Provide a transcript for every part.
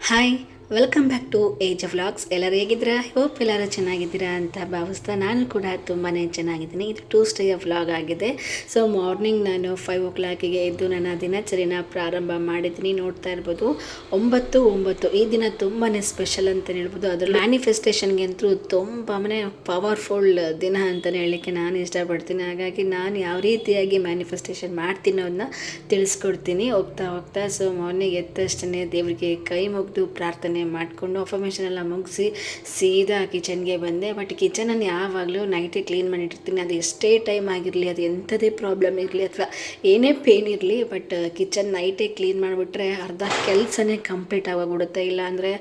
Hi, welcome back to age of vlogs. ಎಲ್ಲರೂ ಹೇಗಿದ್ದೀರಾ? Hope ಎಲ್ಲರೂ ಚೆನ್ನಾಗಿದ್ದೀರಾ ಅಂತ ಭಾವಿಸ್ತಾ ನಾನು ಕೂಡ ತುಂಬಾ ಚೆನ್ನಾಗಿದ್ದೀನಿ. ಇದು ಟ್ಯೂಸ್ಡೇ ವ್ಲಾಗ್ ಆಗಿದೆ. ಸೊ ಮಾರ್ನಿಂಗ್ ನಾನು 5 o'clock ಎದ್ದು ನನ್ನ ದಿನಚರಿನ ಪ್ರಾರಂಭ ಮಾಡಿದ್ದೀನಿ. ನೋಡ್ತಾ ಇರ್ಬೋದು 9/9 ಈ ದಿನ ತುಂಬಾ ಸ್ಪೆಷಲ್ ಅಂತಲೇ ಹೇಳ್ಬೋದು. ಅದರ ಮ್ಯಾನಿಫೆಸ್ಟೇಷನ್ಗೆ ಅಂತೂ ತುಂಬಾ ಪವರ್ಫುಲ್ ದಿನ ಅಂತಲೇ ಹೇಳಲಿಕ್ಕೆ ನಾನು ಇಷ್ಟಪಡ್ತೀನಿ. ಹಾಗಾಗಿ ನಾನು ಯಾವ ರೀತಿಯಾಗಿ ಮ್ಯಾನಿಫೆಸ್ಟೇಷನ್ ಮಾಡ್ತೀನಿ ಅನ್ನೋದನ್ನ ತಿಳಿಸ್ಕೊಡ್ತೀನಿ ಹೋಗ್ತಾ. ಸೊ ಮಾರ್ನಿಂಗ್ ಎದ್ದ ತಕ್ಷಣ ದೇವರಿಗೆ ಕೈ ಮುಗಿದು ಪ್ರಾರ್ಥನೆ ಮಾಡಿಕೊಂಡು ಅಫರ್ಮೇಷನ್ ಎಲ್ಲ ಮುಗಿಸಿ ಸೀದಾ ಕಿಚನ್ಗೆ ಬಂದೆ. ಬಟ್ ಕಿಚನನ್ನು ಯಾವಾಗಲೂ ನೈಟೇ ಕ್ಲೀನ್ ಮಾಡಿಟ್ಟಿರ್ತೀನಿ. ಅದು ಎಷ್ಟೇ ಟೈಮ್ ಆಗಿರಲಿ, ಅದು ಎಂಥದೇ ಪ್ರಾಬ್ಲಮ್ ಇರಲಿ ಅಥವಾ ಏನೇ ಪೇನ್ ಇರಲಿ, ಬಟ್ ಕಿಚನ್ ನೈಟೇ ಕ್ಲೀನ್ ಮಾಡಿಬಿಟ್ರೆ ಅರ್ಧ ಕೆಲಸನೇ ಕಂಪ್ಲೀಟ್ ಆಗೋಗ್ಬಿಡುತ್ತೆ. ಇಲ್ಲಾಂದರೆ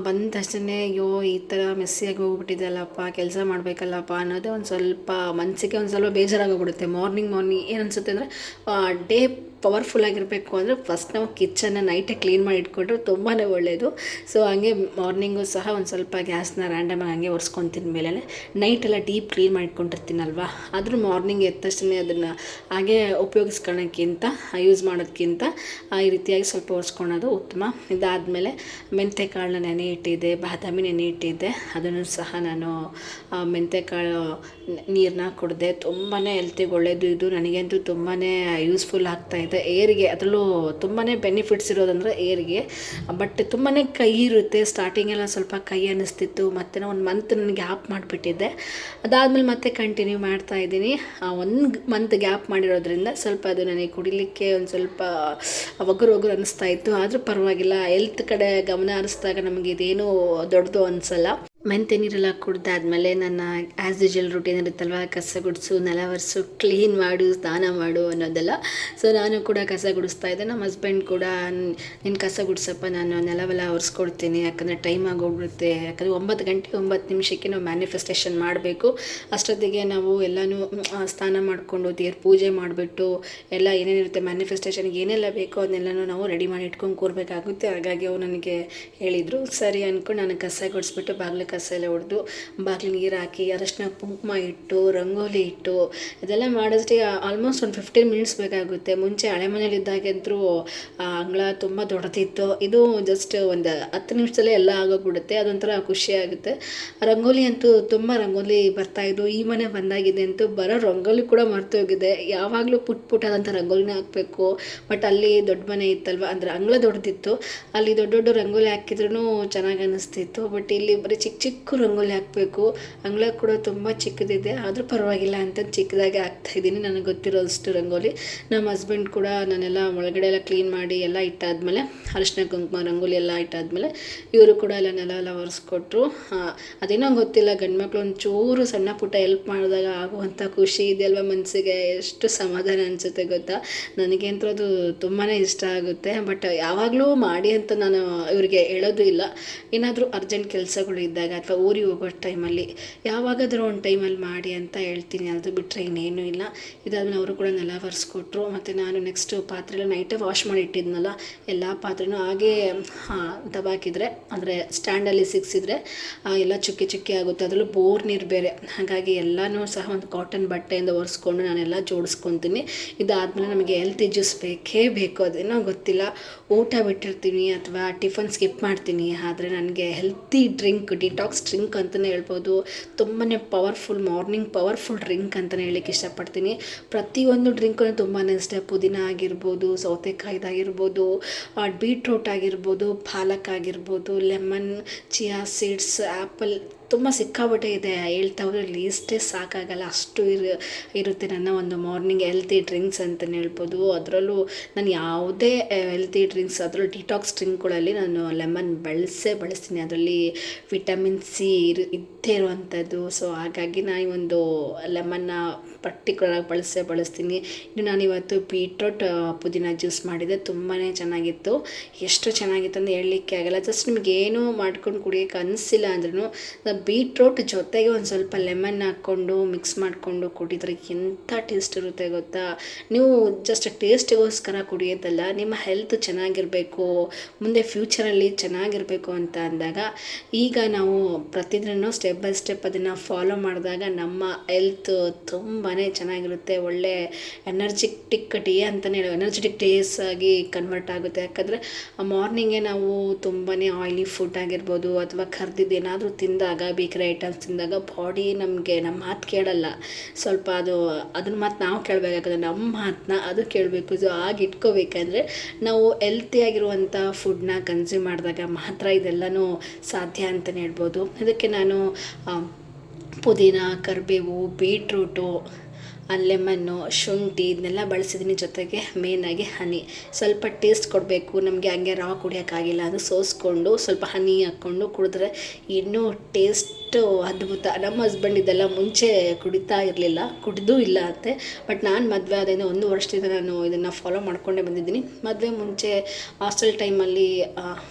ಬಂದ ತಕ್ಷಣ ಅಯ್ಯೋ ಈ ಥರ ಮೆಸ್ಸಿಯಾಗಿ ಹೋಗ್ಬಿಟ್ಟಿದ್ದಲ್ಲಪ್ಪ, ಕೆಲಸ ಮಾಡಬೇಕಲ್ಲಪ್ಪ ಅನ್ನೋದೇ ಒಂದು ಸ್ವಲ್ಪ ಮನಸ್ಸಿಗೆ ಒಂದು ಸ್ವಲ್ಪ ಬೇಜಾರಾಗೋಗ್ಬಿಡುತ್ತೆ. ಮಾರ್ನಿಂಗ್ ಏನು ಅನಿಸುತ್ತೆ ಅಂದರೆ ಡೇ ಪವರ್ಫುಲ್ ಆಗಿರಬೇಕು ಅಂದರೆ ಫಸ್ಟ್ ನಾವು ಕಿಚನ್ನ ನೈಟೇ ಕ್ಲೀನ್ ಮಾಡಿ ಇಟ್ಕೊಂಡ್ರೆ ತುಂಬಾ ಒಳ್ಳೆಯದು. ಸೊ ಹಂಗೆ ಮಾರ್ನಿಂಗು ಸಹ ಒಂದು ಸ್ವಲ್ಪ ಗ್ಯಾಸ್ನ ರ್ಯಾಂಡಮಾಗಿ ಹಂಗೆ ಒರೆಸ್ಕೊತೀನಿ. ಮೇಲೆ ನೈಟೆಲ್ಲ ಡೀಪ್ ಕ್ಲೀನ್ ಮಾಡಿಟ್ಕೊಂಡಿರ್ತೀನಲ್ವ, ಆದರೂ ಮಾರ್ನಿಂಗ್ ಎದ್ದ ತಕ್ಷಣ ಅದನ್ನು ಹಾಗೆ ಉಪಯೋಗಿಸ್ಕೊಳ್ಳೋಕ್ಕಿಂತ ಯೂಸ್ ಮಾಡೋದಕ್ಕಿಂತ ಈ ರೀತಿಯಾಗಿ ಸ್ವಲ್ಪ ಒರೆಸ್ಕೊಳೋದು ಉತ್ತಮ. ಇದಾದಮೇಲೆ ಮೆಂತೆಕಾಳನ್ನ ನೆನೆ ಇಟ್ಟಿದ್ದೆ, ಬಾದಾಮಿ ನೆನೆ ಇಟ್ಟಿದ್ದೆ, ಅದನ್ನು ಸಹ ನಾನು ಮೆಂತೆಕಾಳು ನೀರನ್ನ ಕುಡಿದೆ. ತುಂಬಾ ಹೆಲ್ತಿಗೆ ಒಳ್ಳೆಯದು ಇದು. ನನಗಂತೂ ತುಂಬಾ ಯೂಸ್ಫುಲ್ ಆಗ್ತಾಯಿದೆ. ಏರಿಗೆ ಅದರಲ್ಲೂ ತುಂಬಾ ಬೆನಿಫಿಟ್ಸ್ ಇರೋದಂದರೆ ಏರಿಗೆ. ಬಟ್ ತುಂಬಾ ಕೈ ಇರುತ್ತೆ. ಸ್ಟಾರ್ಟಿಂಗೆಲ್ಲ ಸ್ವಲ್ಪ ಕೈ ಅನ್ನಿಸ್ತಿತ್ತು. ಮತ್ತು ಒಂದು ಮಂತ್ ನನಗೆ ಗ್ಯಾಪ್ ಮಾಡಿಬಿಟ್ಟಿದ್ದೆ. ಅದಾದಮೇಲೆ ಮತ್ತೆ ಕಂಟಿನ್ಯೂ ಮಾಡ್ತಾಯಿದ್ದೀನಿ. 1 ಮಂತ್ ಗ್ಯಾಪ್ ಮಾಡಿರೋದ್ರಿಂದ ಸ್ವಲ್ಪ ಅದು ನನಗೆ ಕುಡಿಲಿಕ್ಕೆ ಒಂದು ಸ್ವಲ್ಪ ಒಗರು ಅನ್ನಿಸ್ತಾ ಇತ್ತು. ಆದರೂ ಪರವಾಗಿಲ್ಲ, ಹೆಲ್ತ್ ಕಡೆ ಗಮನ ಹರಿಸಿದಾಗ ನಮಗೆ ಇದೇನೂ ದೊಡ್ಡದು ಅನಿಸಲ್ಲ. ಮೆಂತೆ ನೀರೆಲ್ಲ ಕುಡ್ದಾದ್ಮೇಲೆ ನನ್ನ ಆ್ಯಸ್ ಯೂಶುವಲ್ ರೂಟೀನ್ ಇರುತ್ತಲ್ವ, ಕಸ ಗುಡಿಸು, ನೆಲ ಒರೆಸು, ಕ್ಲೀನ್ ಮಾಡು, ಸ್ನಾನ ಮಾಡು ಅನ್ನೋದೆಲ್ಲ. ಸೊ ನಾನು ಕೂಡ ಕಸ ಗುಡಿಸ್ತಾ ಇದ್ದೆ. ನಮ್ಮ ಹಸ್ಬೆಂಡ್ ಕೂಡ ನಿನ್ನ ಕಸ ಗುಡಿಸಪ್ಪ, ನಾನು ನೆಲವೆಲ್ಲ ಒರೆಸ್ಕೊಡ್ತೀನಿ, ಯಾಕಂದರೆ ಟೈಮ್ ಆಗೋಗ್ಬಿಡುತ್ತೆ. ಯಾಕಂದರೆ 9 ಗಂಟೆ 9 ನಿಮಿಷಕ್ಕೆ ನಾವು ಮ್ಯಾನಿಫೆಸ್ಟೇಷನ್ ಮಾಡಬೇಕು. ಅಷ್ಟೊತ್ತಿಗೆ ನಾವು ಎಲ್ಲನೂ ಸ್ನಾನ ಮಾಡಿಕೊಂಡು ದೇವ್ರ ಪೂಜೆ ಮಾಡಿಬಿಟ್ಟು ಎಲ್ಲ ಏನೇನಿರುತ್ತೆ ಮ್ಯಾನಿಫೆಸ್ಟೇಷನ್ಗೆ ಏನೆಲ್ಲ ಬೇಕೋ ಅದನ್ನೆಲ್ಲನೂ ನಾವು ರೆಡಿ ಮಾಡಿ ಇಟ್ಕೊಂಡು ಕೂರಬೇಕಾಗುತ್ತೆ. ಹಾಗಾಗಿ ಅವ್ರು ನನಗೆ ಹೇಳಿದರು. ಸರಿ ಅಂದ್ಕೊಂಡು ನಾನು ಕಸ ಗುಡಿಸ್ಬಿಟ್ಟು ಬಾಗಿಲು ಕಸ ಎಲ್ಲ ಹೊಡೆದು ಬಾಗಿಲು ನೀರು ಹಾಕಿ ಅರಶಿನ ಕುಂಕುಮ ಇಟ್ಟು ರಂಗೋಲಿ ಇಟ್ಟು ಇದೆಲ್ಲ ಮಾಡೋದಕ್ಕೆ ಆಲ್ಮೋಸ್ಟ್ ಒಂದು 15 ಮಿನಿಟ್ಸ್ ಬೇಕಾಗುತ್ತೆ. ಮುಂಚೆ ಹಳೆ ಮನೇಲಿದ್ದಾಗಂತೂ ಅಂಗಳ ತುಂಬ ದೊಡ್ಡದಿತ್ತು. ಇದು ಜಸ್ಟ್ ಒಂದು 10 ನಿಮಿಷದಲ್ಲೇ ಎಲ್ಲ ಆಗೋಗ್ಬಿಡುತ್ತೆ. ಅದೊಂಥರ ಖುಷಿ ಆಗುತ್ತೆ. ರಂಗೋಲಿ ಅಂತೂ ತುಂಬ ರಂಗೋಲಿ ಬರ್ತಾಯಿದ್ದು. ಈ ಮನೆ ಬಂದಾಗಿದೆ ಅಂತೂ ಬರೋ ರಂಗೋಲಿ ಕೂಡ ಮರ್ತೋಗಿದೆ. ಯಾವಾಗಲೂ ಪುಟ್ಟಾದಂಥ ರಂಗೋಲಿನೇ ಹಾಕಬೇಕು. ಬಟ್ ಅಲ್ಲಿ ದೊಡ್ಡ ಮನೆ ಇತ್ತಲ್ವ, ಅಂದರೆ ಅಂಗಳ ದೊಡ್ಡದಿತ್ತು, ಅಲ್ಲಿ ದೊಡ್ಡ ರಂಗೋಲಿ ಹಾಕಿದ್ರೂ ಚೆನ್ನಾಗಿ ಅನ್ನಿಸ್ತಿತ್ತು. ಬಟ್ ಇಲ್ಲಿ ಬರೀ ಚಿಕ್ಕ ರಂಗೋಲಿ ಹಾಕಬೇಕು. ಅಂಗಳ ಕೂಡ ತುಂಬ ಚಿಕ್ಕದಿದೆ, ಆದರೂ ಪರವಾಗಿಲ್ಲ ಅಂತ ಚಿಕ್ಕದಾಗಿ ಹಾಕ್ತಾಯಿದ್ದೀನಿ, ನನಗೆ ಗೊತ್ತಿರೋಷ್ಟು ರಂಗೋಲಿ. ನಮ್ಮ ಹಸ್ಬೆಂಡ್ ಕೂಡ ನಾನೆಲ್ಲ ಒಳಗಡೆ ಎಲ್ಲ ಕ್ಲೀನ್ ಮಾಡಿ ಎಲ್ಲ ಇಟ್ಟಾದಮೇಲೆ ಅರಿಶಿನ ಕುಂಕುಮ ರಂಗೋಲಿ ಎಲ್ಲ ಇಟ್ಟಾದಮೇಲೆ ಇವರು ಕೂಡ ಎಲ್ಲ ನೆಲ ಎಲ್ಲ ಒರೆಸ್ಕೊಟ್ರು. ಅದೇನೋ ಗೊತ್ತಿಲ್ಲ, ಗಂಡು ಮಕ್ಕಳು ಒಂಚೂರು ಸಣ್ಣ ಪುಟ್ಟ ಹೆಲ್ಪ್ ಮಾಡಿದಾಗ ಆಗುವಂಥ ಖುಷಿ ಇದೆಯಲ್ವ ಮನಸ್ಸಿಗೆ, ಎಷ್ಟು ಸಮಾಧಾನ ಅನಿಸುತ್ತೆ ಗೊತ್ತಾ. ನನಗಂತೂ ಅದು ತುಂಬಾ ಇಷ್ಟ ಆಗುತ್ತೆ. ಬಟ್ ಯಾವಾಗಲೂ ಮಾಡಿ ಅಂತ ನಾನು ಇವರಿಗೆ ಹೇಳೋದು ಇಲ್ಲ. ಏನಾದರೂ ಅರ್ಜೆಂಟ್ ಕೆಲಸಗಳು ಇದ್ದಾಗ ಅಥವಾ ಊರಿಗೆ ಹೋಗೋ ಟೈಮಲ್ಲಿ ಯಾವಾಗಾದರೂ ಒಂದು ಟೈಮಲ್ಲಿ ಮಾಡಿ ಅಂತ ಹೇಳ್ತೀನಿ. ಅದು ಬಿಟ್ಟರೆ ಇನ್ನೇನು ಇಲ್ಲ. ಇದಾದ್ಮೇಲೆ ಅವರು ಕೂಡ ನೆಲ ಒರೆಸ್ಕೊಟ್ರು. ಮತ್ತು ನಾನು ನೆಕ್ಸ್ಟು ಪಾತ್ರೆ ಎಲ್ಲ ನೈಟೇ ವಾಶ್ ಮಾಡಿ ಇಟ್ಟಿದ್ನಲ್ಲ, ಎಲ್ಲ ಪಾತ್ರೆನೂ ಹಾಗೇ ದಬಾಕಿದ್ರೆ ಅಂದರೆ ಸ್ಟ್ಯಾಂಡಲ್ಲಿ ಸಿಕ್ಕಿಸಿದ್ರೆ ಎಲ್ಲ ಚುಕ್ಕಿ ಆಗುತ್ತೆ. ಅದರಲ್ಲೂ ಬೋರ್ ನೀರು ಬೇರೆ, ಹಾಗಾಗಿ ಎಲ್ಲನೂ ಸಹ ಒಂದು ಕಾಟನ್ ಬಟ್ಟೆಯಿಂದ ಒರೆಸ್ಕೊಂಡು ನಾನೆಲ್ಲ ಜೋಡಿಸ್ಕೊತೀನಿ. ಇದಾದಮೇಲೆ ನಮಗೆ ಹೆಲ್ತ್ ಜ್ಯೂಸ್ ಬೇಕೇ ಬೇಕು. ಅದೇನೋ ಗೊತ್ತಿಲ್ಲ, ಊಟ ಬಿಟ್ಟಿರ್ತೀನಿ ಅಥವಾ ಟಿಫನ್ ಸ್ಕಿಪ್ ಮಾಡ್ತೀನಿ, ಆದರೆ ನನಗೆ ಹೆಲ್ತಿ ಡ್ರಿಂಕ್, ಡಿಟಾಕ್ಸ್ ಡ್ರಿಂಕ್ ಅಂತಲೇ ಹೇಳ್ಬೋದು. ತುಂಬಾ ಪವರ್ಫುಲ್, ಮಾರ್ನಿಂಗ್ ಪವರ್ಫುಲ್ ಡ್ರಿಂಕ್ ಅಂತಲೇ ಹೇಳಲಿಕ್ಕೆ ಇಷ್ಟಪಡ್ತೀನಿ. ಪ್ರತಿಯೊಂದು ಡ್ರಿಂಕು ತುಂಬಾ ಇಷ್ಟ. ಪುದೀನ ಆಗಿರ್ಬೋದು, ಸೌತೆಕಾಯಿದಾಗಿರ್ಬೋದು, ಬೀಟ್ರೂಟ್ ಆಗಿರ್ಬೋದು, ಪಾಲಕ್ ಆಗಿರ್ಬೋದು, ಲೆಮನ್, ಚಿಯಾ ಸೀಡ್ಸ್, ಆ್ಯಪಲ್, ತುಂಬ ಸಿಕ್ಕಾಪಟ್ಟೆ ಇದೆ. ಹೇಳ್ತಾ ಹೋದರೆ ಲೀಸ್ಟೇ ಸಾಕಾಗಲ್ಲ, ಅಷ್ಟು ಇರುತ್ತೆ ನನ್ನ ಒಂದು ಮಾರ್ನಿಂಗ್ ಹೆಲ್ತಿ ಡ್ರಿಂಕ್ಸ್ ಅಂತಲೇ ಹೇಳ್ಬೋದು. ಅದರಲ್ಲೂ ನಾನು ಯಾವುದೇ ಹೆಲ್ತಿ ಡ್ರಿಂಕ್ಸ್, ಅದರಲ್ಲೂ ಡಿಟಾಕ್ಸ್ ಡ್ರಿಂಕ್ಗಳಲ್ಲಿ ನಾನು ಲೆಮನ್ ಬಳಸ್ತೀನಿ. ಅದರಲ್ಲಿ ವಿಟಮಿನ್ ಸಿ ಇದ್ದೇ ಇರುವಂಥದ್ದು. ಸೊ ಹಾಗಾಗಿ ನಾನು ಒಂದು ಲೆಮನ್ನ ಪರ್ಟಿಕ್ಯುಲರಾಗಿ ಬಳಸ್ತೀನಿ. ಇನ್ನು ನಾನಿವತ್ತು ಬೀಟ್ರೂಟ್ ಪುದೀನ ಜ್ಯೂಸ್ ಮಾಡಿದೆ, ತುಂಬಾ ಚೆನ್ನಾಗಿತ್ತು. ಎಷ್ಟು ಚೆನ್ನಾಗಿತ್ತು ಅಂತ ಹೇಳಲಿಕ್ಕೆ ಆಗಲ್ಲ. ಜಸ್ಟ್ ನಿಮಗೇನು ಮಾಡ್ಕೊಂಡು ಕುಡಿಯೋಕ್ಕೆ ಅನಿಸಿಲ್ಲ ಅಂದ್ರೂ ಬೀಟ್ರೋಟ್ ಜೊತೆಗೆ ಒಂದು ಸ್ವಲ್ಪ ಲೆಮನ್ ಹಾಕ್ಕೊಂಡು ಮಿಕ್ಸ್ ಮಾಡಿಕೊಂಡು ಕುಡಿದ್ರೆ ಎಂಥ ಟೇಸ್ಟ್ ಇರುತ್ತೆ ಗೊತ್ತಾ. ನೀವು ಜಸ್ಟ್ ಟೇಸ್ಟಿಗೋಸ್ಕರ ಕುಡಿಯೋದಲ್ಲ, ನಿಮ್ಮ ಹೆಲ್ತ್ ಚೆನ್ನಾಗಿರಬೇಕು, ಮುಂದೆ ಫ್ಯೂಚರಲ್ಲಿ ಚೆನ್ನಾಗಿರಬೇಕು ಅಂತ ಅಂದಾಗ ಈಗ ನಾವು ಪ್ರತಿದಿನ ಸ್ಟೆಪ್ ಬೈ ಸ್ಟೆಪ್ ಅದನ್ನು ಫಾಲೋ ಮಾಡಿದಾಗ ನಮ್ಮ ಹೆಲ್ತ್ ತುಂಬಾ ಚೆನ್ನಾಗಿರುತ್ತೆ. ಒಳ್ಳೆ ಎನರ್ಜೆಟಿಕ್ ಡೇ ಅಂತಲೇ ಹೇಳೋ, ಎನರ್ಜೆಟಿಕ್ ಡೇಸ್ ಆಗಿ ಕನ್ವರ್ಟ್ ಆಗುತ್ತೆ. ಯಾಕಂದರೆ ಮಾರ್ನಿಂಗೇ ನಾವು ತುಂಬಾ ಆಯಿಲಿ ಫುಡ್ ಆಗಿರ್ಬೋದು ಅಥವಾ ಕರ್ದಿದ್ದು ಏನಾದರೂ ತಿಂದಾಗ, ಬೇಕರಿ ಐಟಮ್ಸ್ ತಿಂದಾಗ ಬಾಡಿ ನಮ್ಮ ಮಾತು ಕೇಳಲ್ಲ. ಸ್ವಲ್ಪ ಅದನ್ನ ಮಾತು ನಾವು ಕೇಳಬೇಕಾಗ್ತದೆ, ನಮ್ಮ ಮಾತನ್ನ ಅದು ಕೇಳಬೇಕು. ಸೊ ಆಗ ಇಟ್ಕೋಬೇಕಂದ್ರೆ ನಾವು ಹೆಲ್ತಿಯಾಗಿರುವಂಥ ಫುಡ್ನ ಕನ್ಸ್ಯೂಮ್ ಮಾಡಿದಾಗ ಮಾತ್ರ ಇದೆಲ್ಲನೂ ಸಾಧ್ಯ ಅಂತಲೇ ಹೇಳ್ಬೋದು. ಅದಕ್ಕೆ ನಾನು ಪುದೀನ, ಕರಿಬೇವು, ಬೀಟ್ರೂಟು, ಲೆಮನ್ನು, ಶುಂಠಿ ಇದನ್ನೆಲ್ಲ ಬಳಸಿದ್ದೀನಿ. ಜೊತೆಗೆ ಮೇಯ್ನಾಗಿ ಹನಿ, ಸ್ವಲ್ಪ ಟೇಸ್ಟ್ ಕೊಡಬೇಕು ನಮಗೆ. ಹಂಗೆ ರಾ ಕುಡಿಯೋಕ್ಕಾಗಿಲ್ಲ ಅದು ಸೋಸ್ಕೊಂಡು ಸ್ವಲ್ಪ ಹನಿ ಹಾಕ್ಕೊಂಡು ಕುಡಿದ್ರೆ ಇನ್ನೂ ಟೇಸ್ಟು ಅದ್ಭುತ. ನಮ್ಮ ಹಸ್ಬೆಂಡ್ ಇದೆಲ್ಲ ಮುಂಚೆ ಕುಡಿತಾ ಇರಲಿಲ್ಲ, ಕುಡಿದೂ ಇಲ್ಲ ಅಂತೆ. ಬಟ್ ನಾನು ಮದುವೆ ಆದಿಂದ 1 ವರ್ಷದಿಂದ ನಾನು ಇದನ್ನು ಫಾಲೋ ಮಾಡ್ಕೊಂಡೇ ಬಂದಿದ್ದೀನಿ. ಮದುವೆ ಮುಂಚೆ ಹಾಸ್ಟೆಲ್ ಟೈಮಲ್ಲಿ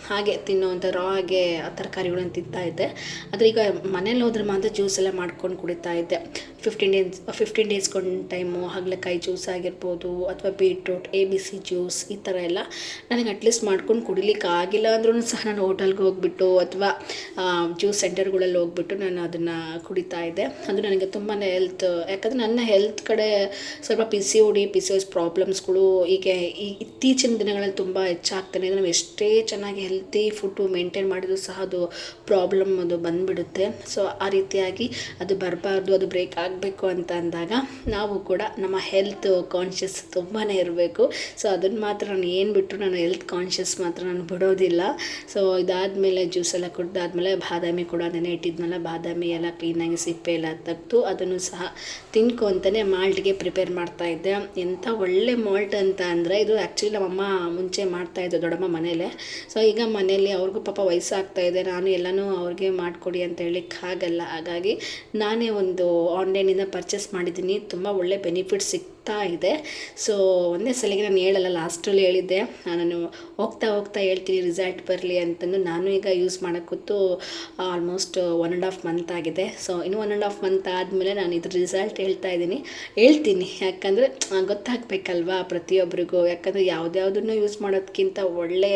ಹಾಗೆ ತಿನ್ನೋವಂಥ ರಾ ಆಗೆ ತರಕಾರಿಗಳನ್ನು ತಿಂತಾಯಿದ್ದೆ. ಆದರೆ ಈಗ ಮನೇಲಿ ಹೋದ್ರೆ ಮಾತ್ರ ಜ್ಯೂಸ್ ಎಲ್ಲ ಮಾಡ್ಕೊಂಡು ಕುಡಿತಾ ಇದ್ದೆ. 15 ಡೇಸ್ಗೊಂದು ಟೈಮು ಹಾಗಲಕಾಯಿ ಜ್ಯೂಸ್ ಆಗಿರ್ಬೋದು ಅಥವಾ ಬೀಟ್ರೂಟ್ ABC ಜ್ಯೂಸ್ ಈ ಥರ ಎಲ್ಲ ನನಗೆ ಅಟ್ಲೀಸ್ಟ್ ಮಾಡ್ಕೊಂಡು ಕುಡಿಲಿಕ್ಕೆ ಆಗಿಲ್ಲ ಅಂದ್ರೂ ಸಹ ನಾನು ಹೋಟೆಲ್ಗೆ ಹೋಗ್ಬಿಟ್ಟು ಅಥವಾ ಜ್ಯೂಸ್ ಸೆಂಟರ್ಗಳಲ್ಲಿ ಹೋಗ್ಬಿಟ್ಟು ನಾನು ಅದನ್ನು ಕುಡಿತಾ ಇದ್ದೆ. ಅದು ನನಗೆ ತುಂಬಾ ಹೆಲ್ತ್, ಯಾಕಂದರೆ ನನ್ನ ಹೆಲ್ತ್ ಕಡೆ ಸ್ವಲ್ಪ PCOS ಪ್ರಾಬ್ಲಮ್ಸ್ಗಳು ಈಗ ಇತ್ತೀಚಿನ ದಿನಗಳಲ್ಲಿ ತುಂಬ ಹೆಚ್ಚಾಗ್ತಾನೆ. ನಾವು ಎಷ್ಟೇ ಚೆನ್ನಾಗಿ ಹೆಲ್ತಿ ಫುಡ್ಡು ಮೇಂಟೈನ್ ಮಾಡಿದರೂ ಸಹ ಅದು ಪ್ರಾಬ್ಲಮ್ ಅದು ಬಂದುಬಿಡುತ್ತೆ. ಸೊ ಆ ರೀತಿಯಾಗಿ ಅದು ಬರಬಾರ್ದು, ಅದು ಬ್ರೇಕ್ ಆಗಬೇಕು ಅಂತ ಅಂದಾಗ ನಾವು ಕೂಡ ನಮ್ಮ ಹೆಲ್ತ್ ಕಾನ್ಷಿಯಸ್ ತುಂಬಾ ಇರಬೇಕು. ಸೊ ಅದನ್ನು ಮಾತ್ರ ನಾನು ಏನು ಬಿಟ್ಟರು ನಾನು ಹೆಲ್ತ್ ಕಾನ್ಷಿಯಸ್ ಮಾತ್ರ ನಾನು ಬಿಡೋದಿಲ್ಲ. ಸೊ ಇದಾದಮೇಲೆ ಜ್ಯೂಸ್ ಎಲ್ಲ ಕುಡ್ದಾದ್ಮೇಲೆ ಬಾದಾಮಿ ಕೂಡ ನೆನೆ ಇಟ್ಟಿದ್ಮೇಲೆ ಬಾದಾಮಿ ಎಲ್ಲ ಕ್ಲೀನಾಗಿ ಸಿಪ್ಪೆ ಎಲ್ಲ ತೆಗೆದು ಅದನ್ನು ಸಹ ತಿನ್ಕೊಂತಲೇ ಮಾಲ್ಟ್ಗೆ ಪ್ರಿಪೇರ್ ಮಾಡ್ತಾಯಿದ್ದೆ. ಎಂಥ ಒಳ್ಳೆ ಮಾಲ್ಟ್ ಅಂತ ಅಂದರೆ, ಇದು ಆ್ಯಕ್ಚುಲಿ ನಮ್ಮಮ್ಮ ಮುಂಚೆ ಮಾಡ್ತಾಯಿದ್ದು ದೊಡ್ಡಮ್ಮ ಮನೇಲೆ. ಸೊ ಈಗ ಮನೇಲಿ ಅವ್ರಿಗೂ ಪಾಪ ವಯಸ್ಸಾಗ್ತಾಯಿದೆ, ನಾನು ಎಲ್ಲನೂ ಅವ್ರಿಗೆ ಮಾಡಿಕೊಡಿ ಅಂತ ಹೇಳಿಕ್ಕಾಗಲ್ಲ. ಹಾಗಾಗಿ ನಾನೇ ಒಂದು ಆನ್ಲೈನಿಂದ ಪರ್ಚೇಸ್ ಮಾಡಿದ್ದೀನಿ. ತುಂಬ ಒಳ್ಳೆ ಬೆನಿಫಿಟ್ ಸಿಗ್ತಾ ಇದೆ. ಸೊ ಒಂದೇ ಸಲಿಗೆ ನಾನು ಹೇಳಲ್ಲ, ಲಾಸ್ಟಲ್ಲಿ ಹೇಳಿದ್ದೆ, ನಾನು ಹೋಗ್ತಾ ಹೇಳ್ತೀನಿ ರಿಸಲ್ಟ್ ಬರಲಿ ಅಂತಂದು. ನಾನು ಈಗ ಯೂಸ್ ಮಾಡೋಕ್ಕೂ ಆಲ್ಮೋಸ್ಟ್ 1.5 ಮಂತ್ ಆಗಿದೆ. ಸೊ ಇನ್ನು 1.5 ಮಂತ್ ಆದಮೇಲೆ ನಾನು ಇದ್ರ ರಿಸಲ್ಟ್ ಹೇಳ್ತೀನಿ. ಯಾಕಂದರೆ ಗೊತ್ತಾಗಬೇಕಲ್ವಾ ಪ್ರತಿಯೊಬ್ಬರಿಗೂ. ಯಾಕಂದರೆ ಯಾವುದ್ಯಾವುದನ್ನು ಯೂಸ್ ಮಾಡೋದಕ್ಕಿಂತ ಒಳ್ಳೆ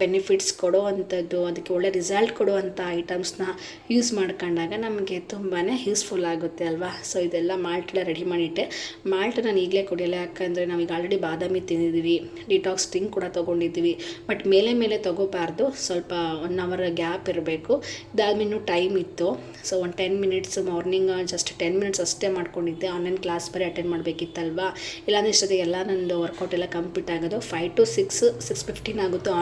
ಬೆನಿಫಿಟ್ಸ್ ಕೊಡೋ ಅಂಥದ್ದು, ಅದಕ್ಕೆ ಒಳ್ಳೆ ರಿಸಲ್ಟ್ ಕೊಡುವಂಥ ಐಟಮ್ಸ್ನ ಯೂಸ್ ಮಾಡ್ಕೊಂಡಾಗ ನಮಗೆ ತುಂಬಾ ಯೂಸ್ಫುಲ್ ಆಗುತ್ತೆ ಅಲ್ವಾ. ಸೊ ಇದೆಲ್ಲ ಮಾಲ್ಟೆಲ್ಲ ರೆಡಿ ಮಾಡಿಟ್ಟೆ. ಮಾಲ್ಟ್ ನಾನು ಈಗಲೇ ಕುಡಿಯಲ್ಲ, ಯಾಕಂದರೆ ನಾವೀಗ ಆಲ್ರೆಡಿ ಬಾದಾಮಿ ತಿಂದಿದ್ದೀವಿ, ಡಿಟಾಕ್ಸ್ ಡ್ರಿಂಕ್ ಕೂಡ ತೊಗೊಂಡಿದ್ದೀವಿ. ಬಟ್ ಮೇಲೆ ತೊಗೋಬಾರ್ದು, ಸ್ವಲ್ಪ 1 ಅವರ್ ಗ್ಯಾಪ್ ಇರಬೇಕು. ಇದಾದ್ಮೇಲೆ ಇನ್ನೂ ಟೈಮ್ ಇತ್ತು. ಸೊ ಒಂದು 10 ಮಿನಿಟ್ಸ್ ಮಾರ್ನಿಂಗ್ ಜಸ್ಟ್ 10 ಮಿನಿಟ್ಸ್ ಅಷ್ಟೇ ಮಾಡ್ಕೊಂಡಿದ್ದೆ. ಆನ್ಲೈನ್ ಕ್ಲಾಸ್ ಬರೀ ಅಟೆಂಡ್ ಮಾಡಬೇಕಿತ್ತಲ್ವಾ. ಇಲ್ಲಾಂದರೆ ಇಷ್ಟೊತ್ತಿಗೆ ಎಲ್ಲ ನಂದು ವರ್ಕೌಟ್ ಎಲ್ಲ ಕಂಪ್ಲೀಟ್ ಆಗೋದು. 5 to 6:15 ಆಗುತ್ತೆ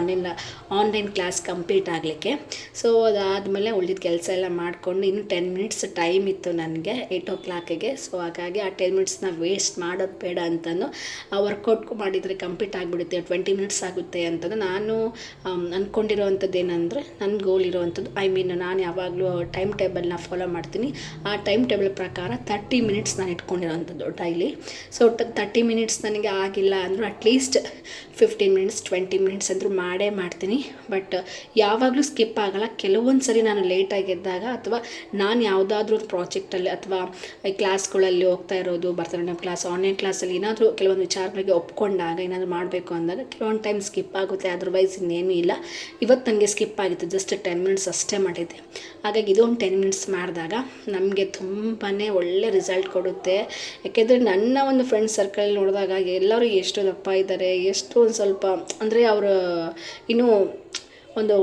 ಆನ್ಲೈನ್ ಕ್ಲಾಸ್ ಕಂಪ್ಲೀಟ್ ಆಗಲಿಕ್ಕೆ. ಸೊ ಅದಾದಮೇಲೆ ಉಳಿದಿದ್ದ ಕೆಲಸ ಎಲ್ಲ ಮಾಡಿಕೊಂಡು ಇನ್ನು 10 ಮಿನಿಟ್ಸ್ ಟೈಮ್ ಇತ್ತು ನನಗೆ 8 o'clockಗೆ. ಸೊ ಹಾಗಾಗಿ ಆ 10 ಮಿನಿಟ್ಸ್ನ ವೇಸ್ಟ್ ಮಾಡೋದು ಬೇಡ ಅಂತಂದು ಆ ವರ್ಕೌಟ್ ಮಾಡಿದರೆ ಕಂಪ್ಲೀಟ್ ಆಗಿಬಿಡುತ್ತೆ, 20 ಮಿನಿಟ್ಸ್ ಆಗುತ್ತೆ ಅಂತಂದು ನಾನು ಅಂದ್ಕೊಂಡಿರೋವಂಥದ್ದು. ಏನಂದರೆ ನನ್ನ ಗೋಲ್ ಇರೋವಂಥದ್ದು, ನಾನು ಯಾವಾಗಲೂ ಟೈಮ್ ಟೇಬಲ್ನ ಫಾಲೋ ಮಾಡ್ತೀನಿ. ಆ ಟೈಮ್ ಟೇಬಲ್ ಪ್ರಕಾರ 30 ಮಿನಿಟ್ಸ್ ನಾನು ಇಟ್ಕೊಂಡಿರೋವಂಥದ್ದು ಡೈಲಿ. ಸೊ 30 ಮಿನಿಟ್ಸ್ ನನಗೆ ಆಗಿಲ್ಲ ಅಂದರೂ ಅಟ್ಲೀಸ್ಟ್ 15 ಮಿನಿಟ್ಸ್ 20 ಮಿನಿಟ್ಸ್ ಅಂದರೂ ಮಾಡ್ತೀನಿ. ಬಟ್ ಯಾವಾಗಲೂ ಸ್ಕಿಪ್ ಆಗೋಲ್ಲ. ಕೆಲವೊಂದು ಸರಿ ನಾನು ಲೇಟಾಗಿ ಎದ್ದಾಗ ಅಥವಾ ನಾನು ಯಾವುದಾದ್ರೂ ಒಂದು ಪ್ರಾಜೆಕ್ಟಲ್ಲಿ ಅಥವಾ ಕ್ಲಾಸ್ಗಳಲ್ಲಿ ಹೋಗ್ತಾ ಇರೋದು, ಭರತನಾಟ್ಯಂ ಕ್ಲಾಸ್, ಆನ್ಲೈನ್ ಕ್ಲಾಸಲ್ಲಿ ಏನಾದರೂ ಕೆಲವೊಂದು ವಿಚಾರಗಳಿಗೆ ಒಪ್ಕೊಂಡಾಗ ಏನಾದರೂ ಮಾಡಬೇಕು ಅಂದಾಗ ಕೆಲವೊಂದು ಟೈಮ್ ಸ್ಕಿಪ್ ಆಗುತ್ತೆ. ಅದರ್ವೈಸ್ ಇನ್ನೇನೂ ಇಲ್ಲ. ಇವತ್ತು ನನಗೆ ಸ್ಕಿಪ್ ಆಗಿತ್ತು, ಜಸ್ಟ್ 10 ಮಿನಿಟ್ಸ್ ಅಷ್ಟೇ ಮಾಡಿದ್ದೆ. ಹಾಗಾಗಿ ಇದೊಂದು 10 ಮಿನಿಟ್ಸ್ ಮಾಡಿದಾಗ ನಮಗೆ ತುಂಬಾ ಒಳ್ಳೆ ರಿಸಲ್ಟ್ ಕೊಡುತ್ತೆ. ಯಾಕೆಂದರೆ ನನ್ನ ಒಂದು ಫ್ರೆಂಡ್ ಸರ್ಕಲ್ ನೋಡಿದಾಗ ಎಲ್ಲರೂ ಎಷ್ಟು ದಪ್ಪ ಇದ್ದಾರೆ, ಎಷ್ಟು ಒಂದು ಸ್ವಲ್ಪ ಅಂದರೆ ಅವರು ಇನ್ನೂ ಒಂದು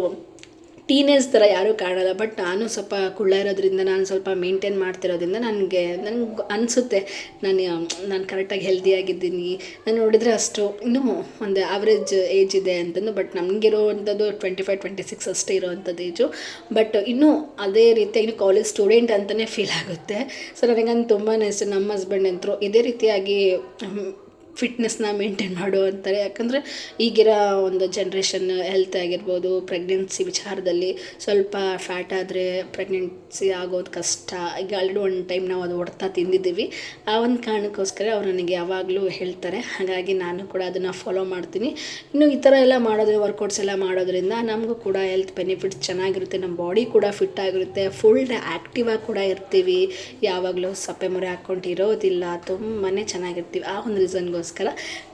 ಟೀನೇಜ್ ಥರ ಯಾರೂ ಕಾಣಲ್ಲ. ಬಟ್ ನಾನು ಸ್ವಲ್ಪ ಕುಳ್ಳ ಇರೋದ್ರಿಂದ, ನಾನು ಸ್ವಲ್ಪ ಮೇಂಟೈನ್ ಮಾಡ್ತಿರೋದ್ರಿಂದ ನನಗೆ ಅನಿಸುತ್ತೆ ನಾನು ಕರೆಕ್ಟಾಗಿ ಹೆಲ್ದಿಯಾಗಿದ್ದೀನಿ. ನಾನು ನೋಡಿದರೆ ಅಷ್ಟು ಇನ್ನೂ ಒಂದು ಆವ್ರೇಜ್ ಏಜ್ ಇದೆ ಅಂತಂದು. ಬಟ್ ನಮಗಿರೋವಂಥದ್ದು 25-26 ಅಷ್ಟೇ ಇರೋವಂಥದ್ದು ಏಜು. ಬಟ್ ಇನ್ನೂ ಅದೇ ರೀತಿಯಾಗಿ ಇನ್ನೂ ಕಾಲೇಜ್ ಸ್ಟೂಡೆಂಟ್ ಅಂತಲೇ ಫೀಲ್ ಆಗುತ್ತೆ. ಸೊ ನನಗಂದು ತುಂಬಾ ಇಷ್ಟ. ನಮ್ಮ ಹಸ್ಬೆಂಡ್ ಅಂತರೂ ಇದೇ ರೀತಿಯಾಗಿ ಫಿಟ್ನೆಸ್ನ ಮೇಂಟೈನ್ ಮಾಡು ಅಂತಾರೆ. ಯಾಕಂದರೆ ಈಗಿರೋ ಒಂದು ಜನ್ರೇಷನ್ ಹೆಲ್ತ್ ಆಗಿರ್ಬೋದು, ಪ್ರೆಗ್ನೆನ್ಸಿ ವಿಚಾರದಲ್ಲಿ ಸ್ವಲ್ಪ ಫ್ಯಾಟ್ ಆದರೆ ಪ್ರೆಗ್ನೆನ್ಸಿ ಆಗೋದು ಕಷ್ಟ. ಈಗ ಆಲ್ರೆಡಿ ಒಂದು ಟೈಮ್ ನಾವು ಅದು ಹೊಡ್ತಾ ತಿಂದಿದ್ದೀವಿ. ಆ ಒಂದು ಕಾರಣಕ್ಕೋಸ್ಕರ ಅವ್ರು ನನಗೆ ಯಾವಾಗಲೂ ಹೇಳ್ತಾರೆ. ಹಾಗಾಗಿ ನಾನು ಕೂಡ ಅದನ್ನು ಫಾಲೋ ಮಾಡ್ತೀನಿ. ಇನ್ನು ಈ ಥರ ಎಲ್ಲ ಮಾಡೋದ್ರೆ, ವರ್ಕೌಟ್ಸ್ ಎಲ್ಲ ಮಾಡೋದ್ರಿಂದ ನಮಗೂ ಕೂಡ ಹೆಲ್ತ್ ಬೆನಿಫಿಟ್ಸ್ ಚೆನ್ನಾಗಿರುತ್ತೆ. ನಮ್ಮ ಬಾಡಿ ಕೂಡ ಫಿಟ್ ಆಗಿರುತ್ತೆ, ಫುಲ್ ಡೇ ಆ್ಯಕ್ಟಿವ್ ಆಗಿ ಕೂಡ ಇರ್ತೀವಿ. ಯಾವಾಗಲೂ ಸಪ್ಪೆ ಮೊರೆ ಹಾಕ್ಕೊಂಡು ಇರೋದಿಲ್ಲ, ತುಂಬಾ ಚೆನ್ನಾಗಿರ್ತೀವಿ. ಆ ಒಂದು ರೀಸನ್ಗೋಸ್ಕರ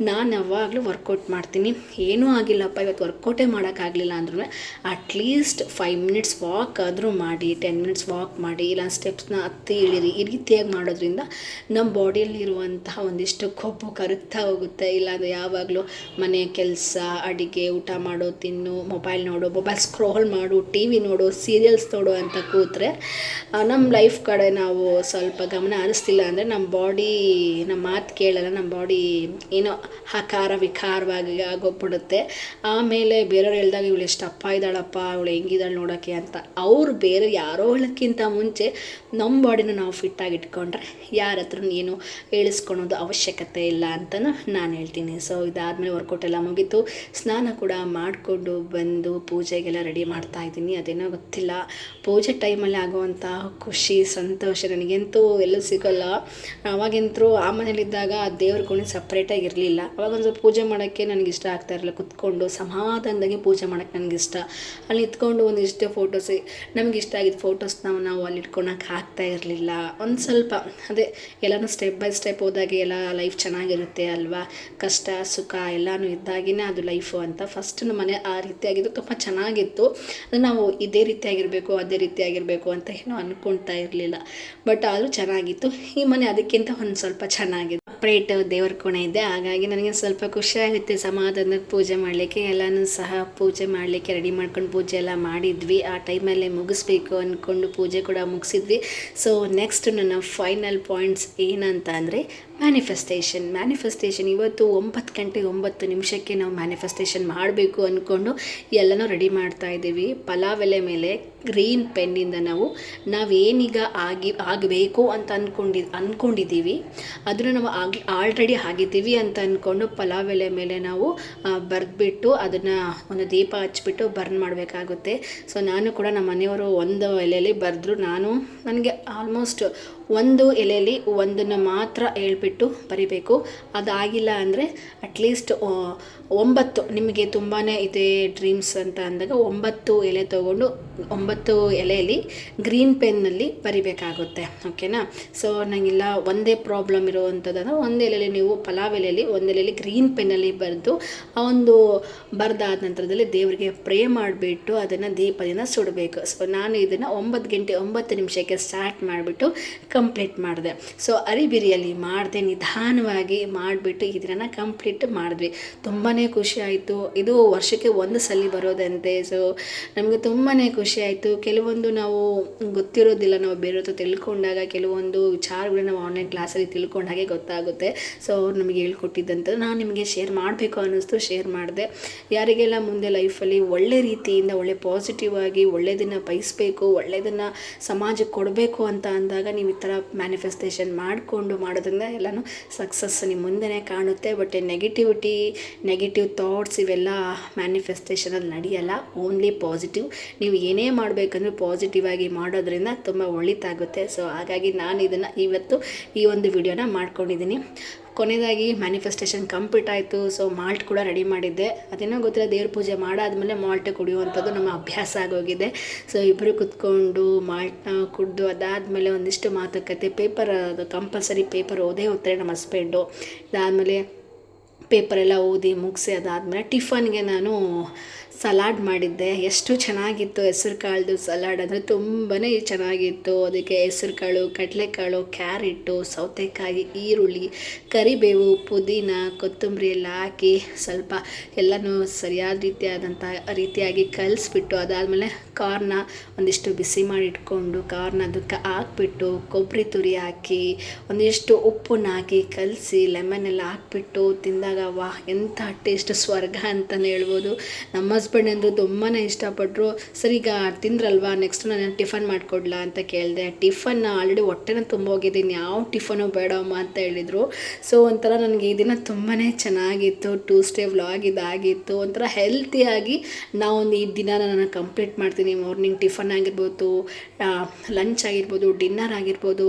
ನಾನು ಯಾವಾಗಲೂ ವರ್ಕೌಟ್ ಮಾಡ್ತೀನಿ. ಏನೂ ಆಗಿಲ್ಲಪ್ಪ ಇವತ್ತು ವರ್ಕೌಟೇ ಮಾಡೋಕ್ಕಾಗಲಿಲ್ಲ ಅಂದ್ರೂ ಅಟ್ಲೀಸ್ಟ್ 5 ಮಿನಿಟ್ಸ್ ವಾಕ್ ಆದರೂ ಮಾಡಿ, 10 ಮಿನಿಟ್ಸ್ ವಾಕ್ ಮಾಡಿ, ಇಲ್ಲ ಸ್ಟೆಪ್ಸ್ನ ಹತ್ತಿ ಇಳಿರಿ. ಈ ರೀತಿಯಾಗಿ ಮಾಡೋದ್ರಿಂದ ನಮ್ಮ ಬಾಡಿಯಲ್ಲಿರುವಂತಹ ಒಂದಿಷ್ಟು ಕೊಬ್ಬು ಕರಗ್ತಾ ಹೋಗುತ್ತೆ. ಇಲ್ಲಾಂದರೆ ಯಾವಾಗಲೂ ಮನೆ ಕೆಲಸ, ಅಡುಗೆ, ಊಟ ಮಾಡೋ, ತಿನ್ನು, ಮೊಬೈಲ್ ನೋಡು, ಮೊಬೈಲ್ ಸ್ಕ್ರೋಲ್ ಮಾಡು, ಟಿ ವಿ ನೋಡು, ಸೀರಿಯಲ್ಸ್ ನೋಡು ಅಂತ ಕೂತ್ರೆ ನಮ್ಮ ಲೈಫ್ ಕಡೆ ನಾವು ಸ್ವಲ್ಪ ಗಮನ ಹರಿಸ್ತಿಲ್ಲ ಅಂದರೆ ನಮ್ಮ ಬಾಡಿ ನಮ್ಮ ಮಾತು ಕೇಳಲ್ಲ. ನಮ್ಮ ಬಾಡಿ ಏನೋ ಹಕಾರ ವಿಕಾರವಾಗಿ ಆಗೋಗ್ಬಿಡುತ್ತೆ. ಆಮೇಲೆ ಬೇರೆಯವ್ರು ಹೇಳ್ದಾಗ ಇವಳು ಎಷ್ಟು ಅಪ್ಪ ಇದ್ದಾಳಪ್ಪ, ಇವಳು ಹೆಂಗಿದ್ದಾಳೆ ನೋಡೋಕ್ಕೆ ಅಂತ. ಅವ್ರು ಬೇರೆ ಯಾರೋ ಹೇಳೋಕ್ಕಿಂತ ಮುಂಚೆ ನಮ್ಮ ಬಾಡಿನ ನಾವು ಫಿಟ್ಟಾಗಿ ಇಟ್ಕೊಂಡ್ರೆ ಯಾರ ಹತ್ರ ಏನು ಹೇಳಿಸ್ಕೊಳೋದು ಅವಶ್ಯಕತೆ ಇಲ್ಲ ಅಂತಲೂ ನಾನು ಹೇಳ್ತೀನಿ. ಸೊ ಇದಾದಮೇಲೆ ವರ್ಕೌಟ್ ಎಲ್ಲ ಮುಗೀತು. ಸ್ನಾನ ಕೂಡ ಮಾಡಿಕೊಂಡು ಬಂದು ಪೂಜೆಗೆಲ್ಲ ರೆಡಿ ಮಾಡ್ತಾಯಿದ್ದೀನಿ. ಅದೇನೋ ಗೊತ್ತಿಲ್ಲ, ಪೂಜೆ ಟೈಮಲ್ಲಿ ಆಗುವಂಥ ಖುಷಿ, ಸಂತೋಷ ನನಗಂತೂ ಎಲ್ಲೂ ಸಿಗೋಲ್ಲ. ಅವಾಗಂತೂ ಆ ಮನೇಲಿದ್ದಾಗ ಆ ದೇವ್ರ ಕೋಣೆ ಸಪ್ರೇಟಾಗಿ ಇರಲಿಲ್ಲ. ಅವಾಗ ಒಂದು ಸ್ವಲ್ಪ ಪೂಜೆ ಮಾಡೋಕ್ಕೆ ನನಗೆ ಇಷ್ಟ ಆಗ್ತಾ ಇರಲಿಲ್ಲ. ಕುತ್ಕೊಂಡು ಸಮಾಧಾನದಾಗೆ ಪೂಜೆ ಮಾಡೋಕ್ಕೆ ನನಗಿಷ್ಟ. ಅಲ್ಲಿ ಇತ್ಕೊಂಡು ಒಂದಿಷ್ಟು ಫೋಟೋಸ್ ನಮಗೆ ಇಷ್ಟ ಆಗಿದ್ದು ಫೋಟೋಸ್ನ ನಾವು ಅಲ್ಲಿ ಇಟ್ಕೊಳಕ್ಕೆ ಆಗ್ತಾ ಇರಲಿಲ್ಲ. ಒಂದು ಸ್ವಲ್ಪ ಅದೇ ಎಲ್ಲನೂ ಸ್ಟೆಪ್ ಬೈ ಸ್ಟೆಪ್ ಹೋದಾಗೆ ಎಲ್ಲ ಲೈಫ್ ಚೆನ್ನಾಗಿರುತ್ತೆ ಅಲ್ವಾ. ಕಷ್ಟ ಸುಖ ಎಲ್ಲನೂ ಇದ್ದಾಗಿನೇ ಅದು ಲೈಫು ಅಂತ. ಫಸ್ಟ್ ನಮ್ಮ ಮನೆ ಆ ರೀತಿಯಾಗಿದ್ದು ತುಂಬ ಚೆನ್ನಾಗಿತ್ತು. ಅದು ನಾವು ಇದೇ ರೀತಿಯಾಗಿರಬೇಕು, ಅದೇ ರೀತಿಯಾಗಿರಬೇಕು ಅಂತ ಏನೂ ಅಂದ್ಕೊಳ್ತಾ ಇರಲಿಲ್ಲ. ಬಟ್ ಆದರೂ ಚೆನ್ನಾಗಿತ್ತು. ಈ ಮನೆ ಅದಕ್ಕಿಂತ ಒಂದು ಸ್ವಲ್ಪ ಚೆನ್ನಾಗಿದೆ. ಸಪ್ರೇಟ್ ದೇವ್ರ ಕೋಣೆ ಇದೆ. ಹಾಗಾಗಿ ನನಗೆ ಸ್ವಲ್ಪ ಖುಷಿಯಾಗುತ್ತೆ ಸಮಾಧಾನಕ್ಕೆ ಪೂಜೆ ಮಾಡಲಿಕ್ಕೆ. ಎಲ್ಲನೂ ಸಹ ಪೂಜೆ ಮಾಡಲಿಕ್ಕೆ ರೆಡಿ ಮಾಡ್ಕೊಂಡು ಪೂಜೆ ಎಲ್ಲ ಮಾಡಿದ್ವಿ. ಆ ಟೈಮಲ್ಲೇ ಮುಗಿಸ್ಬೇಕು ಅಂದ್ಕೊಂಡು ಪೂಜೆ ಕೂಡ ಮುಗಿಸಿದ್ವಿ. ಸೊ ನೆಕ್ಸ್ಟ್ ನನ್ನ ಫೈನಲ್ ಪಾಯಿಂಟ್ಸ್ ಏನಂತ ಅಂದರೆ ಮ್ಯಾನಿಫೆಸ್ಟೇಷನ್ ಇವತ್ತು 9 ಗಂಟೆ 9 ನಿಮಿಷಕ್ಕೆ ನಾವು ಮ್ಯಾನಿಫೆಸ್ಟೇಷನ್ ಮಾಡಬೇಕು ಅಂದ್ಕೊಂಡು ಎಲ್ಲನೂ ರೆಡಿ ಮಾಡ್ತಾ ಇದ್ದೀವಿ. ಪಲಾವ್ ಎಲೆ ಮೇಲೆ ಗ್ರೀನ್ ಪೆನ್ನಿಂದ ನಾವೇನೀಗ ಆಗಬೇಕು ಅಂತ ಅಂದ್ಕೊಂಡಿದ್ದೀವಿ ಅದನ್ನು ನಾವು ಆಲ್ರೆಡಿ ಆಗಿದ್ದೀವಿ ಅಂತ ಅಂದ್ಕೊಂಡು ಪಲಾವ್ ಎಲೆ ಮೇಲೆ ನಾವು ಬರೆದ್ಬಿಟ್ಟು ಅದನ್ನು ಒಂದು ದೀಪ ಹಚ್ಬಿಟ್ಟು ಬರ್ನ್ ಮಾಡಬೇಕಾಗುತ್ತೆ. ಸೊ ನಾನು ಕೂಡ ನಮ್ಮ ಮನೆಯವರು ಒಂದು ಎಲೆಯಲ್ಲಿ ಬರೆದ್ರು. ನನಗೆ ಆಲ್ಮೋಸ್ಟ್ ಒಂದು ಎಲೆಯಲ್ಲಿ ಒಂದನ್ನು ಮಾತ್ರ ಹೇಳ್ಬಿಟ್ಟು ಬರಿಬೇಕು. ಅದಾಗಿಲ್ಲ ಅಂದರೆ ಅಟ್ಲೀಸ್ಟ್ 9 ನಿಮಗೆ ತುಂಬಾ ಇದೆ ಡ್ರೀಮ್ಸ್ ಅಂತ ಅಂದಾಗ 9 ಎಲೆ ತೊಗೊಂಡು 9 ಎಲೆಯಲ್ಲಿ ಗ್ರೀನ್ ಪೆನ್ನಲ್ಲಿ ಬರಿಬೇಕಾಗುತ್ತೆ. ಓಕೆನಾ. ಸೊ ನನಗಿಲ್ಲ ಒಂದೇ ಪ್ರಾಬ್ಲಮ್ ಇರುವಂಥದ್ದು, ಒಂದು ಎಲೆಯಲ್ಲಿ ನೀವು ಪಲಾವ್ ಎಲೆಯಲ್ಲಿ ಒಂದು ಎಲೆಯಲ್ಲಿ ಗ್ರೀನ್ ಪೆನ್ನಲ್ಲಿ ಬರೆದು ಆ ಒಂದು ಬರೆದಾದ ನಂತರದಲ್ಲಿ ದೇವರಿಗೆ ಪ್ರೇ ಮಾಡಿಬಿಟ್ಟು ಅದನ್ನು ದೀಪದಿಂದ ಸುಡಬೇಕು. ಸೊ ನಾನು ಇದನ್ನು 9 ಗಂಟೆ 9 ನಿಮಿಷಕ್ಕೆ ಸ್ಟಾರ್ಟ್ ಮಾಡಿಬಿಟ್ಟು ಕಂಪ್ಲೀಟ್ ಮಾಡಿದೆ. ಸೊ ಅರಿಬಿರಿಯಲ್ಲಿ ಮಾಡಿದೆ, ನಿಧಾನವಾಗಿ ಮಾಡಿಬಿಟ್ಟು ಇದನ್ನು ಕಂಪ್ಲೀಟ್ ಮಾಡಿದ್ವಿ. ತುಂಬಾ ಖುಷಿ ಆಯಿತು. ಇದು ವರ್ಷಕ್ಕೆ 1 ಸಲ ಬರೋದಂತೆ. ಸೊ ನಮಗೆ ತುಂಬಾ ಖುಷಿ ಆಯಿತು. ಕೆಲವೊಂದು ನಾವು ಗೊತ್ತಿರೋದಿಲ್ಲ, ನಾವು ಬೇರೆ ಹತ್ರ ತಿಳ್ಕೊಂಡಾಗ ಕೆಲವೊಂದು ವಿಚಾರಗಳನ್ನ ನಾವು ಆನ್ಲೈನ್ ಕ್ಲಾಸಲ್ಲಿ ತಿಳ್ಕೊಂಡಾಗೆ ಗೊತ್ತಾಗುತ್ತೆ. ಸೊ ಅವ್ರು ನಮಗೆ ಹೇಳ್ಕೊಟ್ಟಿದ್ದಂತ ನಾನು ನಿಮಗೆ ಶೇರ್ ಮಾಡಬೇಕು ಅನ್ನಿಸ್ತು, ಶೇರ್ ಮಾಡಿದೆ. ಯಾರಿಗೆಲ್ಲ ಮುಂದೆ ಲೈಫಲ್ಲಿ ಒಳ್ಳೆ ರೀತಿಯಿಂದ ಒಳ್ಳೆ ಪಾಸಿಟಿವ್ ಆಗಿ ಒಳ್ಳೆಯದನ್ನು ಬಯಸಬೇಕು, ಒಳ್ಳೆಯದನ್ನು ಸಮಾಜಕ್ಕೆ ಕೊಡಬೇಕು ಅಂತ ಅಂದಾಗ ನೀವು ಈ ಥರ ಮ್ಯಾನಿಫೆಸ್ಟೇಷನ್ ಮಾಡಿಕೊಂಡು ಮಾಡೋದ್ರಿಂದ ಎಲ್ಲನೂ ಸಕ್ಸಸ್ ನಿಮ್ಮ ಮುಂದೆನೇ ಕಾಣುತ್ತೆ. ಬಟ್ ನೆಗೆಟಿವ್ ಥಾಟ್ಸ್ ಇವೆಲ್ಲ ಮ್ಯಾನಿಫೆಸ್ಟೇಷನಲ್ಲಿ ನಡೆಯಲ್ಲ. Only positive. ನೀವು ಏನೇ ಮಾಡಬೇಕಂದ್ರೂ ಪಾಸಿಟಿವ್ ಆಗಿ ಮಾಡೋದ್ರಿಂದ ತುಂಬ ಒಳಿತಾಗುತ್ತೆ. ಸೊ ಹಾಗಾಗಿ ನಾನು ಇದನ್ನು ಇವತ್ತು ಈ ಒಂದು ವಿಡಿಯೋನ ಮಾಡ್ಕೊಂಡಿದ್ದೀನಿ. ಕೊನೆಯದಾಗಿ ಮ್ಯಾನಿಫೆಸ್ಟೇಷನ್ ಕಂಪ್ಲೀಟ್ ಆಯಿತು. ಸೊ ಮಾಲ್ಟ್ ಕೂಡ ರೆಡಿ ಮಾಡಿದ್ದೆ. ಅದೇನೋ ಗೊತ್ತಿಲ್ಲ, ದೇವ್ರ ಪೂಜೆ ಮಾಡಾದಮೇಲೆ ಮಾಲ್ಟ್ ಕುಡಿಯುವಂಥದ್ದು ನಮ್ಮ ಅಭ್ಯಾಸ ಆಗೋಗಿದೆ. ಸೊ ಇಬ್ಬರು ಕುತ್ಕೊಂಡು ಮಾಲ್ಟ್ನ ಕುಡಿದು ಅದಾದಮೇಲೆ ಒಂದಿಷ್ಟು ಮಾತುಕತೆ, ಪೇಪರ್ ಅದು ಕಂಪಲ್ಸರಿ ಪೇಪರ್ ಓದ್ತಾರೆ ನಮ್ಮ ಹಸ್ಬೆಂಡು. ಅದಾದಮೇಲೆ ಪೇಪರೆಲ್ಲ ಓದಿ ಮುಗಿಸಿ ಅದಾದಮೇಲೆ ಟಿಫನ್ಗೆ ನಾನು ಸಲಾಡ್ ಮಾಡಿದ್ದೆ. ಎಷ್ಟು ಚೆನ್ನಾಗಿತ್ತು ಹೆಸರು ಕಾಳ್ದು ಸಲಾಡ್ ಅಂದರೆ ತುಂಬಾ ಚೆನ್ನಾಗಿತ್ತು. ಅದಕ್ಕೆ ಹೆಸರು ಕಾಳು, ಕಡಲೆಕಾಳು, ಕ್ಯಾರೆಟು, ಸೌತೆಕಾಯಿ, ಈರುಳ್ಳಿ, ಕರಿಬೇವು, ಪುದೀನ, ಕೊತ್ತಂಬರಿ ಎಲ್ಲ ಹಾಕಿ ಸ್ವಲ್ಪ ಎಲ್ಲನೂ ಸರಿಯಾದ ರೀತಿಯಾಗಿ ಕಲಿಸ್ಬಿಟ್ಟು ಅದಾದಮೇಲೆ ಕಾರ್ನ ಒಂದಿಷ್ಟು ಬಿಸಿ ಮಾಡಿ ಇಟ್ಕೊಂಡು ಕಾರ್ನ ಅದಕ್ಕೆ ಹಾಕ್ಬಿಟ್ಟು ಕೊಬ್ಬರಿ ತುರಿ ಹಾಕಿ ಒಂದಿಷ್ಟು ಉಪ್ಪನ್ನ ಹಾಕಿ ಕಲಸಿ ಲೆಮನ್ ಎಲ್ಲ ಹಾಕ್ಬಿಟ್ಟು ತಿಂದಾಗ ತಿಂದಾಗ ವಾಹ್ ಎಂಥ ಟೇಸ್ಟ್ ಸ್ವರ್ಗ ಅಂತಲೇ ಹೇಳ್ಬೋದು. ನಮ್ಮ ಹಸ್ಬೆಂಡ್ ಅಂದರು ತುಂಬಾ ಇಷ್ಟಪಟ್ಟರು. ಸರಿ ಈಗ ತಿಂದ್ರಲ್ವಾ, ನೆಕ್ಸ್ಟ್ ನಾನು ಟಿಫನ್ ಮಾಡಿಕೊಡ್ಲಾ ಅಂತ ಕೇಳಿದೆ. ಟಿಫನ್ ಆಲ್ರೆಡಿ ಹೊಟ್ಟೆನ ತುಂಬೋಗಿದ್ದೀನಿ, ಯಾವ ಟಿಫನು ಬೇಡಮ್ಮ ಅಂತ ಹೇಳಿದರು. ಸೊ ಒಂಥರ ನನಗೆ ಈ ದಿನ ತುಂಬಾ ಚೆನ್ನಾಗಿತ್ತು. ಟ್ಯೂಸ್ಡೇ ವ್ಲಾಗ್ ಇದಾಗಿತ್ತು. ಒಂಥರ ಹೆಲ್ತಿಯಾಗಿ ನಾವೊಂದು ಈ ದಿನ ನಾನು ಕಂಪ್ಲೀಟ್ ಮಾಡ್ತೀನಿ. ಮಾರ್ನಿಂಗ್ ಟಿಫನ್ ಆಗಿರ್ಬೋದು, ಲಂಚ್ ಆಗಿರ್ಬೋದು, ಡಿನ್ನರ್ ಆಗಿರ್ಬೋದು,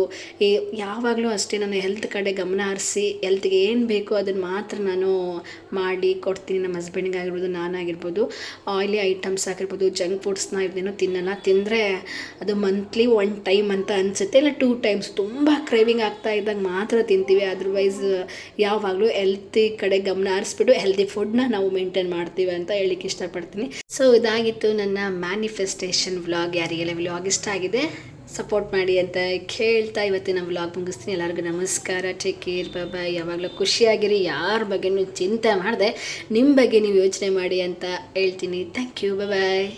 ಯಾವಾಗಲೂ ಅಷ್ಟೇ ನಾನು ಹೆಲ್ತ್ ಕಡೆ ಗಮನ ಹರಿಸಿ ಹೆಲ್ತ್ಗೆ ಏನು ಬೇಕೋ ಅದನ್ನು ಮಾತ್ರ ನಾನು ಮಾಡಿ ಕೊಡ್ತೀನಿ. ನಮ್ಮ ಹಸ್ಬೆಂಡ್ಗಾಗಿರ್ಬೋದು, ನಾನಾಗಿರ್ಬೋದು. ಆಯಿಲಿ ಐಟಮ್ಸ್ ಆಗಿರ್ಬೋದು, ಜಂಕ್ ಫುಡ್ಸ್ನ ಇದೇನೋ ತಿನ್ನಲ್ಲ. ತಿಂದರೆ ಅದು ಮಂತ್ಲಿ 1 ಟೈಮ್ ಅಂತ ಅನಿಸುತ್ತೆ, ಇಲ್ಲ 2 ಟೈಮ್ಸ್ ತುಂಬ ಕ್ರೇವಿಂಗ್ ಆಗ್ತಾ ಇದ್ದಾಗ ಮಾತ್ರ ತಿಂತೀವಿ. ಅದರ್ವೈಸ್ ಯಾವಾಗಲೂ ಹೆಲ್ತಿ ಕಡೆ ಗಮನ ಹರಿಸ್ಬಿಟ್ಟು ಹೆಲ್ದಿ ಫುಡ್ನ ನಾವು ಮೇಂಟೈನ್ ಮಾಡ್ತೀವಿ ಅಂತ ಹೇಳಿಕ್ಕೆ ಇಷ್ಟಪಡ್ತೀನಿ. ಸೊ ಇದಾಗಿತ್ತು ನನ್ನ ಮ್ಯಾನಿಫೆಸ್ಟೇಷನ್ ವ್ಲಾಗ್. ಯಾರಿಗೆಲ್ಲ ವ್ಲಾಗ್ ಇಷ್ಟ ಆಗಿದೆ ಸಪೋರ್ಟ್ ಮಾಡಿ ಅಂತ ಕೇಳ್ತಾ ಇವತ್ತಿನ ವ್ಲಾಗ್ ಮುಗಿಸ್ತೀನಿ. ಎಲ್ಲರಿಗೂ ನಮಸ್ಕಾರ, ಟೇಕ್ ಕೇರ್, ಬಾಯ್. ಯಾವಾಗಲೂ ಖುಷಿಯಾಗಿರಿ, ಯಾರ ಬಗ್ಗೆ ನೀವು ಚಿಂತೆ ಮಾಡದೆ ನಿಮ್ಮ ಬಗ್ಗೆ ನೀವು ಯೋಚನೆ ಮಾಡಿ ಅಂತ ಹೇಳ್ತೀನಿ. Thank you, bye.